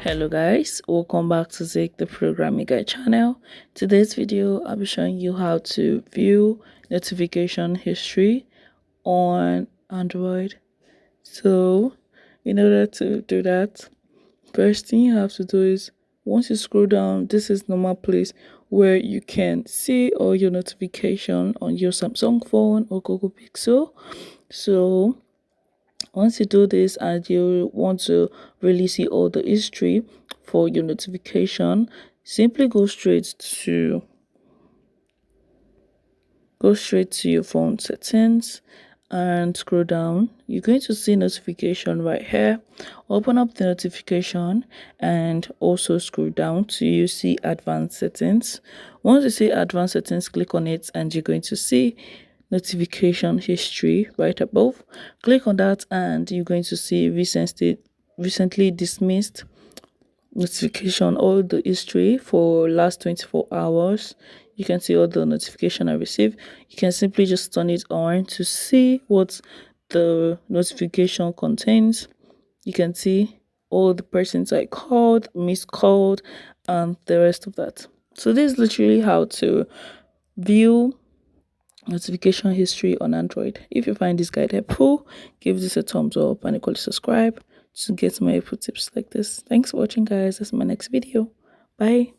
Hello guys, welcome back to Zik the Programming Guide channel. Today's video I'll be showing you how to view notification history on Android. So in order to do that, first thing you have to do is, once you scroll down, this is normal place where you can see all your notification on your Samsung phone or Google Pixel. So once you do this and you want to really see all the history for your notification, simply go straight to your phone settings and scroll down. You're going to see notification right here. Open up the notification and also scroll down till you see advanced settings. Once you see advanced settings, click on it and you're going to see notification history right above. Click on that and you're going to see recently dismissed notification, all the history for last 24 hours. You can see all the notification I received. You can simply just turn it on to see what the notification contains. You can see all the persons I called, missed called, and the rest of that. So this is literally how to view notification history on Android. If you find this guide helpful, give this a thumbs up and equally subscribe to get more helpful tips like this. Thanks for watching guys. That's my next video. Bye.